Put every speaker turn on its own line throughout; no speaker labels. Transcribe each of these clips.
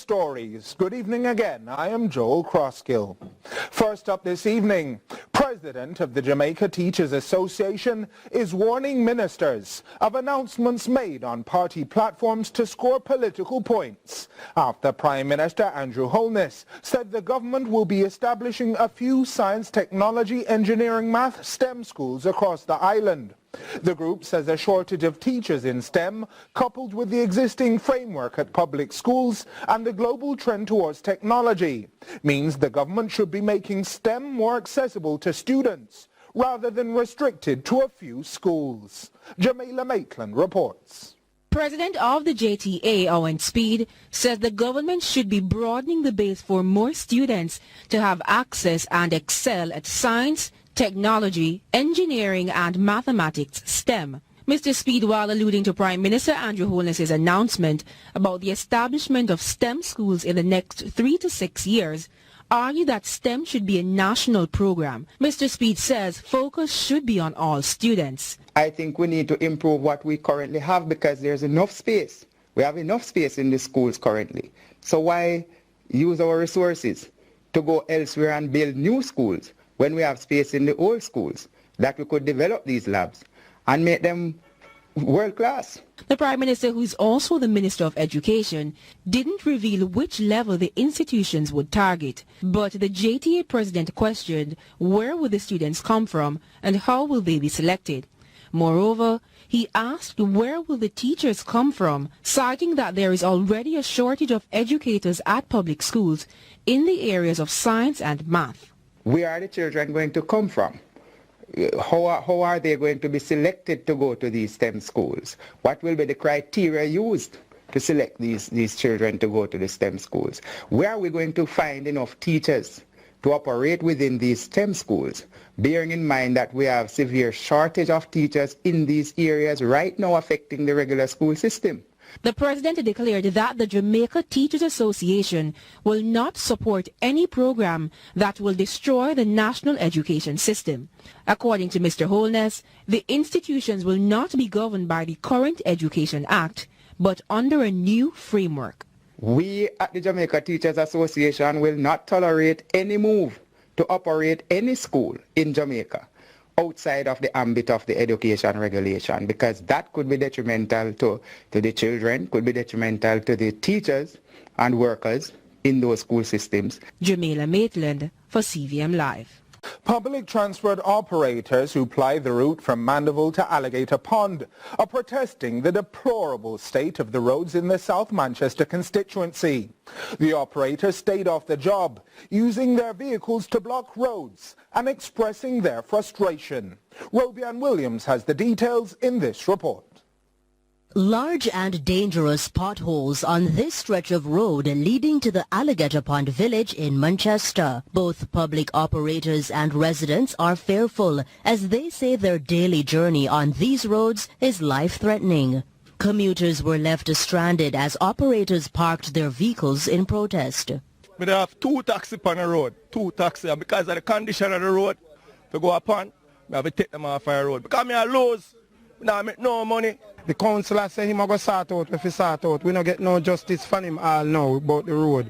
stories. Good evening again. I am Joel Crosskill. First up this evening, President of the Jamaica Teachers Association is warning ministers of announcements made on party platforms to score political points after Prime Minister Andrew Holness said the government will be establishing a few science, technology, engineering, math, STEM schools across the island. The group says a shortage of teachers in STEM, coupled with the existing framework at public schools and the global trend towards technology, means the government should be making STEM more accessible to students, rather than restricted to a few schools. Jamaica Maitland reports.
President of the JTA, Owen Speed, says the government should be broadening the base for more students to have access and excel at science, technology, engineering and mathematics STEM. Mr. Speed, while alluding to Prime Minister Andrew Holness's announcement about the establishment of STEM schools in the next 3 to 6 years, argued that STEM should be a national program. Mr. Speed says focus should be on all students.
I think we need to improve what we currently have because there's enough space. We have enough space in the schools currently. So why use our resources to go elsewhere and build new schools when we have space in the old schools that we could develop these labs and make them world-class?
The Prime Minister, who is also the Minister of Education, didn't reveal which level the institutions would target, but the JTA President questioned where will the students come from and how will they be selected. Moreover, he asked where will the teachers come from, citing that there is already a shortage of educators at public schools in the areas of science and math.
Where are the children going to come from? How are they going to be selected to go to these STEM schools? What will be the criteria used to select these children to go to the STEM schools? Where are we going to find enough teachers to operate within these STEM schools, bearing in mind that we have severe shortage of teachers in these areas right now affecting the regular school system?
The President declared that the Jamaica Teachers Association will not support any program that will destroy the national education system. According to Mr. Holness, the institutions will not be governed by the current Education Act, but under a new framework.
We at the Jamaica Teachers Association will not tolerate any move to operate any school in Jamaica outside of the ambit of the education regulation, because that could be detrimental to the children, could be detrimental to the teachers and workers in those school systems.
Jamaica Maitland for CVM Live.
Public transport operators who ply the route from Mandeville to Alligator Pond are protesting the deplorable state of the roads in the South Manchester constituency. The operators stayed off the job, using their vehicles to block roads and expressing their frustration. Robian Williams has the details in this report.
Large and dangerous potholes on this stretch of road leading to the Alligator Pond village in Manchester. Both public operators and residents are fearful as they say their daily journey on these roads is life-threatening. Commuters were left stranded as operators parked their vehicles in protest.
We have 2 taxis on the road, 2 taxis, and because of the condition of the road to go upon, we have to take them off the road. Because I lose, I make no money.
The councillor said he might go sort out. If he sort out, we don't get no justice for him all now about the road,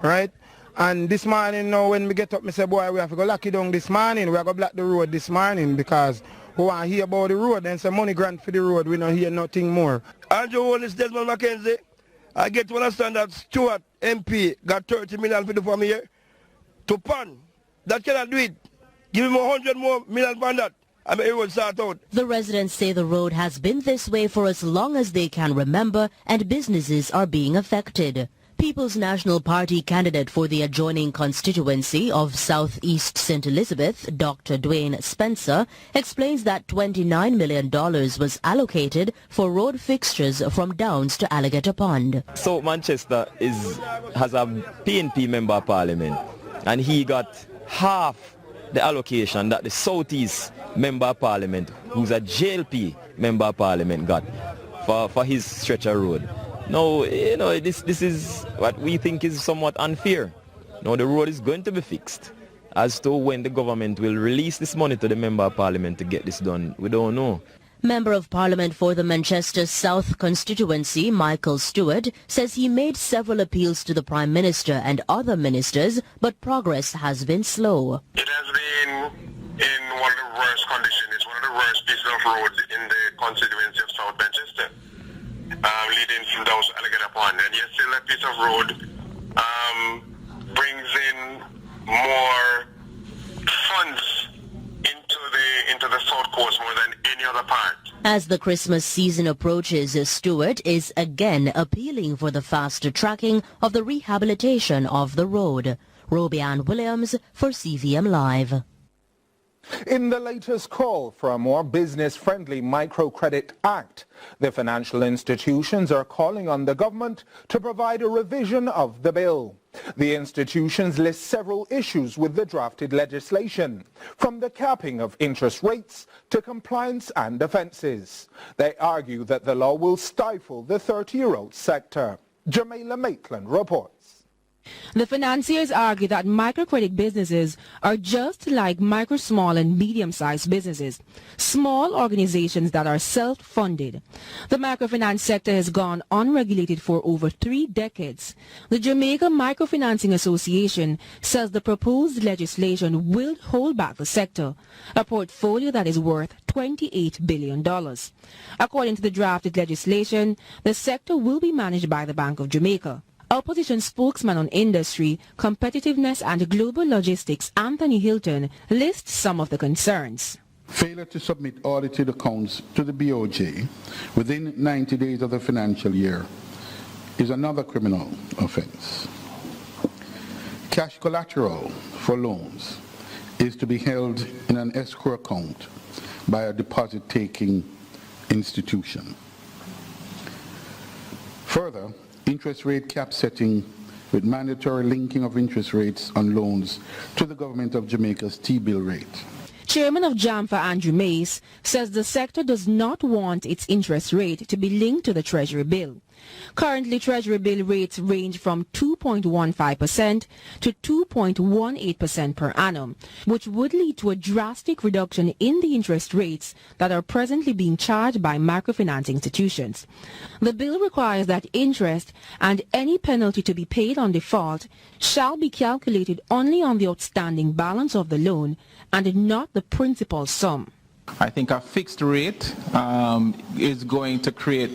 right? And this morning now when we get up, I say, boy, we have to go lock it down this morning. We have to block the road this morning because we want to hear about the road. Then some money grant for the road, we don't hear nothing more.
Andrew Holness, Desmond Mackenzie, I get to understand that Stuart MP got 30 million for the from here to pan. That cannot do it. Give him 100 more million for that.
The residents say the road has been this way for as long as they can remember and businesses are being affected. People's National Party candidate for the adjoining constituency of South East St. Elizabeth, Dr. Dwayne Spencer, explains that $29 million was allocated for road fixtures from Downs to Alligator Pond.
South Manchester has a PNP member of parliament and he got half the allocation that the Southeast member of parliament, who's a JLP member of parliament, got for his stretch of road. Now, this is what we think is somewhat unfair. Now, the road is going to be fixed. As to when the government will release this money to the member of parliament to get this done, we don't know.
Member of Parliament for the Manchester South constituency, Michael Stewart, says he made several appeals to the Prime Minister and other ministers, but progress has been slow.
It has been in one of the worst conditions. It's one of the worst pieces of road in the constituency of South Manchester, leading from down to Alligator Pond. And yet still that piece of road brings in more funds into the South Coast more than any other part.
As the Christmas season approaches, Stewart is again appealing for the faster tracking of the rehabilitation of the road. Robianne Williams for CVM Live.
In the latest call for a more business-friendly Microcredit Act, the financial institutions are calling on the government to provide a revision of the bill. The institutions list several issues with the drafted legislation, from the capping of interest rates to compliance and offences. They argue that the law will stifle the 30-year-old sector. Jamaica Maitland reports.
The financiers argue that microcredit businesses are just like micro, small and medium-sized businesses, small organizations that are self-funded. The microfinance sector has gone unregulated for over 3 decades. The Jamaica Microfinancing Association says the proposed legislation will hold back the sector, a portfolio that is worth $28 billion. According to the drafted legislation, the sector will be managed by the Bank of Jamaica. Opposition spokesman on industry, competitiveness and global logistics, Anthony Hilton, lists some of the concerns.
Failure to submit audited accounts to the BOJ within 90 days of the financial year is another criminal offense. Cash collateral for loans is to be held in an escrow account by a deposit-taking institution. Further, interest rate cap setting with mandatory linking of interest rates on loans to the government of Jamaica's T-bill rate.
Chairman of JAMFA Andrew Mace says the sector does not want its interest rate to be linked to the Treasury bill. Currently, Treasury bill rates range from 2.15% to 2.18% per annum, which would lead to a drastic reduction in the interest rates that are presently being charged by microfinance institutions. The bill requires that interest and any penalty to be paid on default shall be calculated only on the outstanding balance of the loan and not the principal sum.
I think a fixed rate is going to create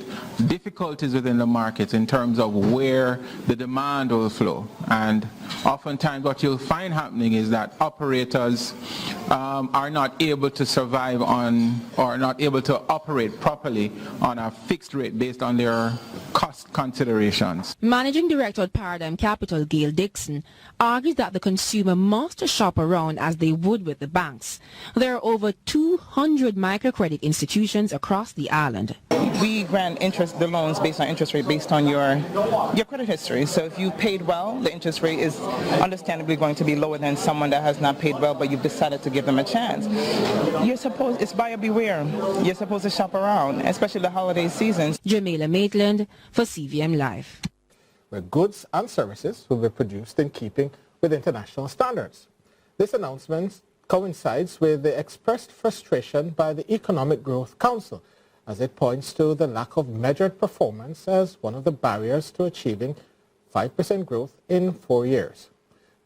difficulties within the market in terms of where the demand will flow. And oftentimes what you'll find happening is that operators are not able to survive on or not able to operate properly on a fixed rate based on their cost considerations.
Managing Director at Paradigm Capital, Gail Dixon, argues that the consumer must shop around as they would with the banks. There are over 200 microcredit institutions across the island.
We grant the loans based on interest rate based on your credit history. So if you paid well, the interest rate is understandably going to be lower than someone that has not paid well, but you've decided to give them a chance. It's buyer beware. You're supposed to shop around, especially the holiday seasons.
Jamaica Maitland for CVM Live.
Where goods and services will be produced in keeping with international standards. This announcement coincides with the expressed frustration by the Economic Growth Council, as it points to the lack of measured performance as one of the barriers to achieving 5% growth in 4 years.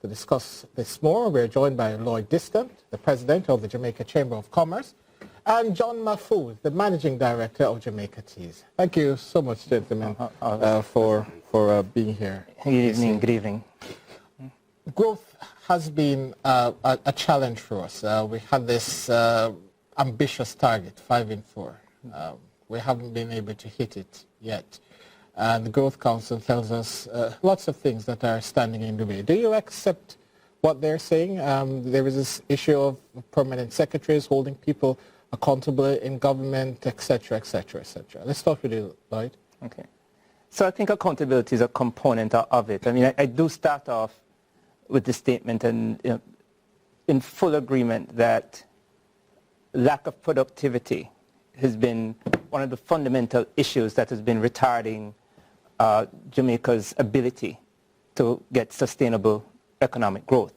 To discuss this more, we're joined by Lloyd Distant, the president of the Jamaica Chamber of Commerce, and John Mahfouz, the managing director of Jamaica Teas. Thank you so much, gentlemen, for being here.
Good evening. Good evening.
Growth has been a challenge for us. We had this ambitious target, 5 in 4. We haven't been able to hit it yet. And the Growth Council tells us lots of things that are standing in the way. Do you accept what they're saying? There is this issue of permanent secretaries holding people accountable in government, etc., etc., etc. Let's start with you, Lloyd.
Okay. So I think accountability is a component of it. I mean, I do start off with the statement and in full agreement that lack of productivity has been one of the fundamental issues that has been retarding Jamaica's ability to get sustainable economic growth.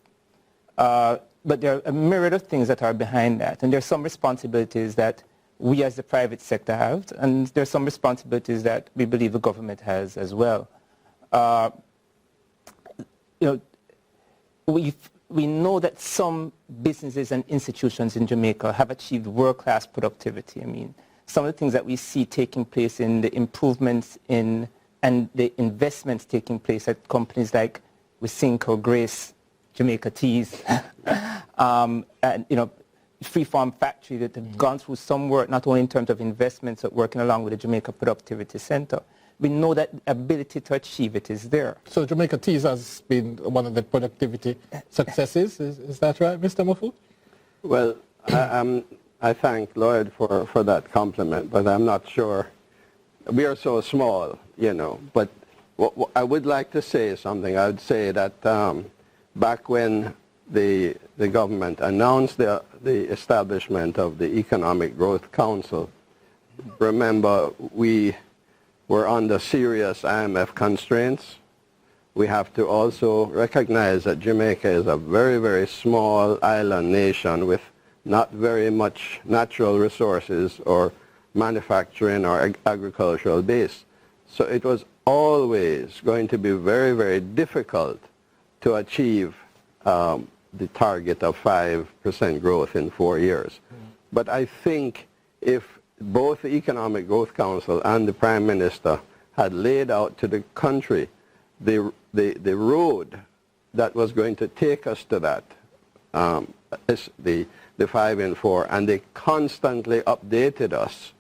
But there are a myriad of things that are behind that, and there are some responsibilities that we as the private sector have, and there's some responsibilities that we believe the government has as well. We know that some businesses and institutions in Jamaica have achieved world-class productivity. I mean, some of the things that we see taking place in the improvements in and the investments taking place at companies like Wysinco, Grace, Jamaica Teas, and Freeform Factory that have gone through some work, not only in terms of investments, but working along with the Jamaica Productivity Center. We know that ability to achieve it is there.
So Jamaica Teas has been one of the productivity successes, is that right, Mr. Mufu?
Well, I thank Lloyd for that compliment, but I'm not sure. We are so small, but what I would like to say something. I would say that back when the government announced the establishment of the Economic Growth Council, remember we were under serious IMF constraints. We have to also recognize that Jamaica is a very, very small island nation with not very much natural resources or manufacturing or agricultural base. So it was always going to be very, very difficult to achieve the target of 5% growth in 4 years. But I think if both the Economic Growth Council and the Prime Minister had laid out to the country the road that was going to take us to that, the 5 and 4, and they constantly updated us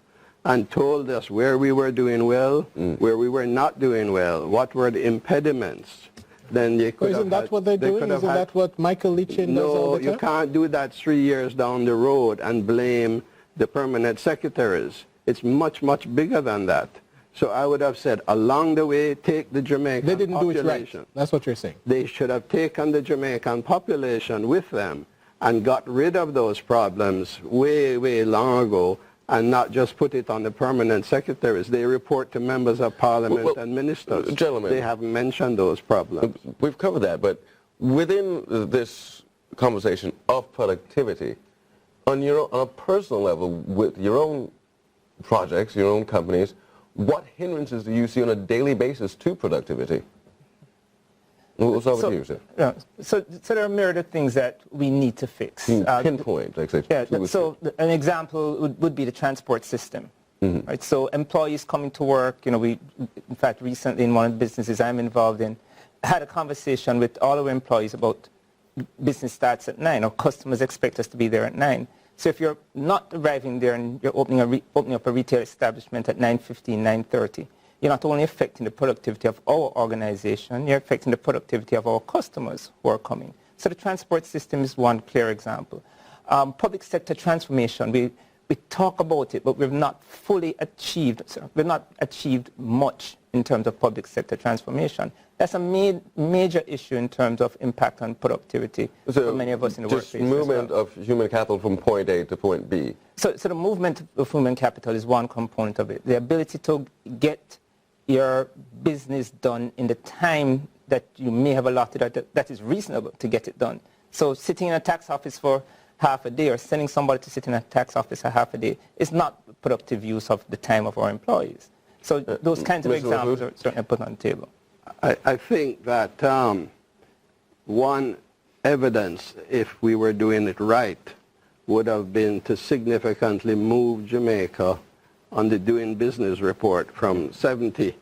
and told us where we were doing well, where we were not doing well, what were the impediments. Then they could
Isn't that what they're doing? Isn't that what Michael Lichin does all the time?
No, you can't do that 3 years down the road and blame the permanent secretaries. It's much, much bigger than that. So I would have said, along the way, take the Jamaican population. They didn't do it right.
That's what you're saying.
They should have taken the Jamaican population with them and got rid of those problems way, way long ago and not just put it on the permanent secretaries. They report to members of parliament and ministers.
Gentlemen,
they haven't mentioned those problems.
We've covered that, but within this conversation of productivity, on a personal level, with your own projects, your own companies, what hindrances do you see on a daily basis to productivity? We'll start with you, sir.
Yeah, so there are a myriad of things that we need to fix.
Pinpoint, like say.
Yeah, so an example would be the transport system. Right? So employees coming to work, we, in fact, recently in one of the businesses I'm involved in, had a conversation with all our employees about business starts at 9, or customers expect us to be there at 9. So if you're not arriving there and you're opening up a retail establishment at 9:15, 9:30, you're not only affecting the productivity of our organization, you're affecting the productivity of our customers who are coming. So the transport system is one clear example. Public sector transformation, we talk about it, but we've not fully achieved, we've not achieved much in terms of public sector transformation. That's a major issue in terms of impact on productivity for many of us in the workplace.
Just movement of human capital from point A to point B.
So the movement of human capital is one component of it. The ability to get your business done in the time that you may have allotted, that is reasonable to get it done. So sitting in a tax office for half a day or sending somebody to sit in a tax office for half a day is not productive use of the time of our employees. So those kinds of examples are certainly put on the table.
I think that one evidence, if we were doing it right, would have been to significantly move Jamaica on the doing business report from 70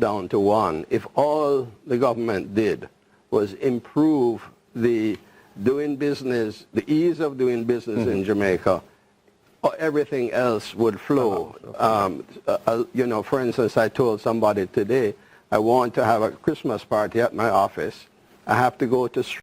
down to 1. If all the government did was improve the doing business, the ease of doing business in Jamaica, everything else would flow. For instance, I told somebody today, I want to have a Christmas party at my office. I have to go to